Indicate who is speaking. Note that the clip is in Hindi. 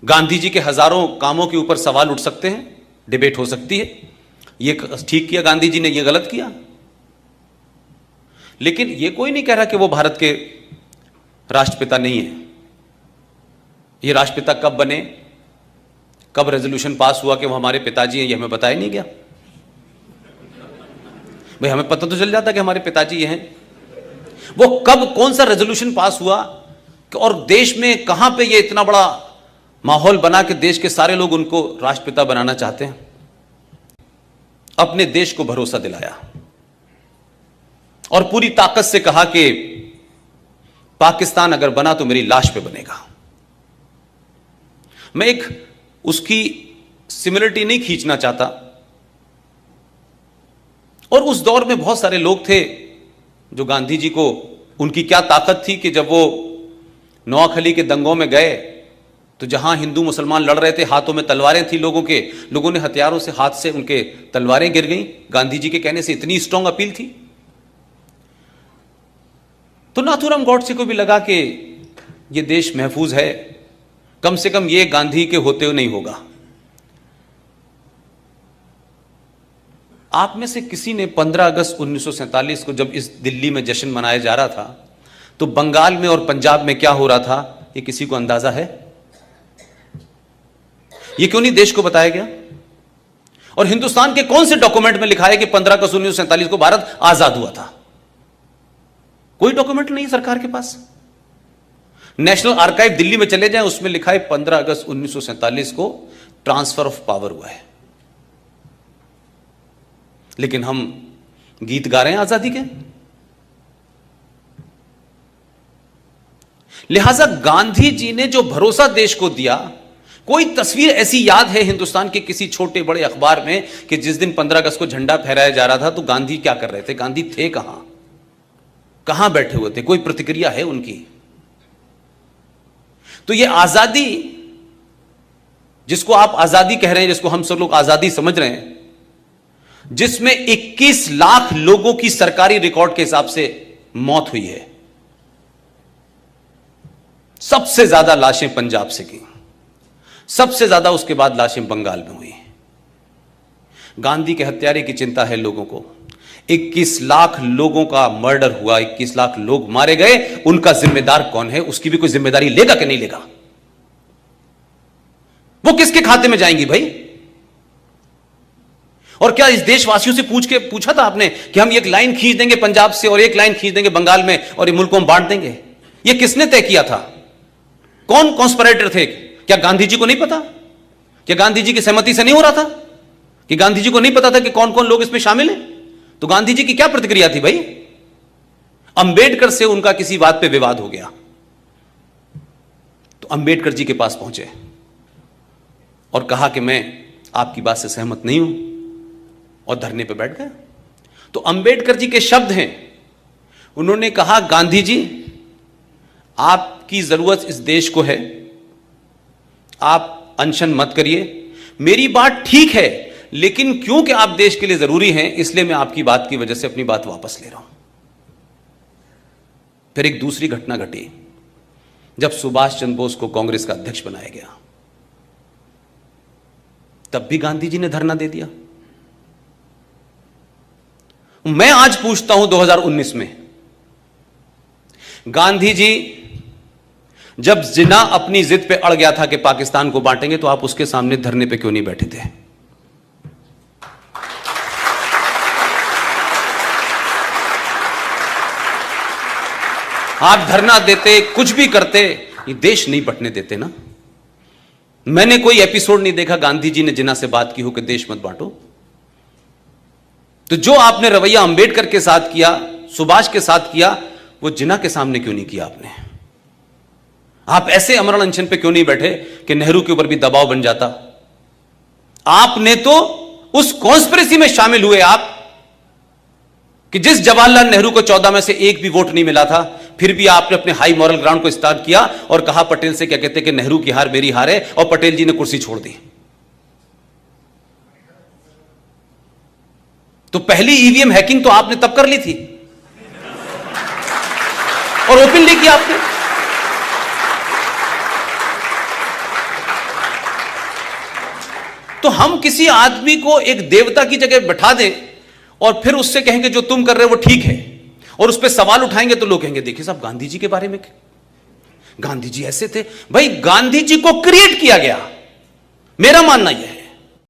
Speaker 1: गांधी जी के हजारों कामों के ऊपर सवाल उठ सकते हैं, डिबेट हो सकती है, ये ठीक किया गांधी जी ने, ये गलत किया। लेकिन ये कोई नहीं कह रहा कि वो भारत के राष्ट्रपिता नहीं है। ये राष्ट्रपिता कब बने, कब रेजोल्यूशन पास हुआ कि वो हमारे पिताजी हैं, ये हमें बताया नहीं गया। भाई हमें पता तो चल जाता कि हमारे पिताजी ये हैं। वो कब कौन सा रेजोल्यूशन पास हुआ और देश में कहां पे ये इतना बड़ा माहौल बना कि देश के सारे लोग उनको राष्ट्रपिता बनाना चाहते हैं। अपने देश को भरोसा दिलाया और पूरी ताकत से कहा कि पाकिस्तान अगर बना तो मेरी लाश पे बनेगा। मैं एक उसकी सिमिलरिटी नहीं खींचना चाहता, और उस दौर में बहुत सारे लोग थे जो गांधी जी को, उनकी क्या ताकत थी कि जब वो नोआखली के दंगों में गए तो जहां हिंदू मुसलमान लड़ रहे थे, हाथों में तलवारें थी लोगों ने हथियारों से, हाथ से उनके तलवारें गिर गईं। गांधी जी के कहने से इतनी स्ट्रांग अपील थी। तो नाथूराम गॉडसे को भी लगा कि ये देश महफूज है, कम से कम ये गांधी के होते हुए नहीं होगा। आप में से किसी ने 15 अगस्त 1947 को जब इस दिल्ली में जश्न मनाया जा रहा था तो बंगाल में और पंजाब में क्या हो रहा था, ये किसी को अंदाजा है? ये क्यों नहीं देश को बताया गया? और हिंदुस्तान के कौन से डॉक्यूमेंट में लिखा है कि 15 अगस्त 1947 को भारत आजाद हुआ था? कोई डॉक्यूमेंट नहीं सरकार के पास। नेशनल आर्काइव दिल्ली में चले जाएं, उसमें लिखा है 15 अगस्त 1947 को ट्रांसफर ऑफ पावर हुआ है। लेकिन हम गीत गा रहे हैं आजादी के। लिहाजा गांधी जी ने जो भरोसा देश को दिया, कोई तस्वीर ऐसी याद है हिंदुस्तान के किसी छोटे बड़े अखबार में कि जिस दिन 15 अगस्त को झंडा फहराया जा रहा था तो गांधी क्या कर रहे थे? गांधी थे कहां बैठे हुए थे? कोई प्रतिक्रिया है उनकी? तो ये आजादी, जिसको आप आजादी कह रहे हैं, जिसको हम सब लोग आजादी समझ रहे हैं, जिसमें 21 लाख लोगों की सरकारी रिकॉर्ड के हिसाब से मौत हुई है, सबसे ज्यादा लाशें पंजाब से की, सबसे ज्यादा उसके बाद लाशें बंगाल में हुई। गांधी के हत्यारे की चिंता है लोगों को। 21 लाख लोगों का मर्डर हुआ, 21 लाख लोग मारे गए, उनका जिम्मेदार कौन है? उसकी भी कोई जिम्मेदारी लेगा कि नहीं लेगा? वो किसके खाते में जाएंगी भाई? और क्या इस देशवासियों से पूछा था आपने कि हम एक लाइन खींच देंगे पंजाब से और एक लाइन खींच देंगे बंगाल में और ये मुल्क को हम बांट देंगे? ये किसने तय किया था? कौन कॉन्स्पिरेटर थे? क्या गांधी जी को नहीं पता? क्या गांधी जी की सहमति से नहीं हो रहा था? कि गांधी जी को नहीं पता था कि कौन कौन लोग इसमें शामिल हैं? तो गांधी जी की क्या प्रतिक्रिया थी भाई? अंबेडकर से उनका किसी बात पे विवाद हो गया तो अंबेडकर जी के पास पहुंचे और कहा कि मैं आपकी बात से सहमत नहीं हूं, और धरने पे बैठ गए। तो अंबेडकर जी के शब्द हैं, उन्होंने कहा, गांधी जी आपकी जरूरत इस देश को है, आप अनशन मत करिए, मेरी बात ठीक है, लेकिन क्योंकि आप देश के लिए जरूरी हैं इसलिए मैं आपकी बात की वजह से अपनी बात वापस ले रहा हूं। फिर एक दूसरी घटना घटी जब सुभाष चंद्र बोस को कांग्रेस का अध्यक्ष बनाया गया, तब भी गांधी जी ने धरना दे दिया। मैं आज पूछता हूं 2019 में, गांधी जी जब जिन्ना अपनी जिद पे अड़ गया था कि पाकिस्तान को बांटेंगे, तो आप उसके सामने धरने पे क्यों नहीं बैठे थे? आप धरना देते, कुछ भी करते, ये देश नहीं बंटने देते ना। मैंने कोई एपिसोड नहीं देखा गांधी जी ने जिन्ना से बात की हो कि देश मत बांटो। तो जो आपने रवैया अंबेडकर के साथ किया, सुभाष के साथ किया, वो जिन्ना के सामने क्यों नहीं किया आपने? आप ऐसे अमरण अनशन पे क्यों नहीं बैठे कि नेहरू के ऊपर भी दबाव बन जाता? आपने तो उस कॉन्स्पिरेसी में शामिल हुए आप कि जिस जवाहरलाल नेहरू को 14 में से एक भी वोट नहीं मिला था, फिर भी आपने अपने हाई मॉरल ग्राउंड को स्टार्ट किया और कहा पटेल से, क्या कहते कि नेहरू की हार मेरी हार है, और पटेल जी ने कुर्सी छोड़ दी। तो पहली ईवीएम हैकिंग तो आपने तब कर ली थी और ओपनली किया आपने। तो हम किसी आदमी को एक देवता की जगह बैठा दें और फिर उससे कहेंगे जो तुम कर रहे हो वो ठीक है, और उस पर सवाल उठाएंगे तो लोग कहेंगे देखिए साहब गांधी जी के बारे में, गांधी जी ऐसे थे। भाई गांधी जी को क्रिएट किया गया, मेरा मानना यह है।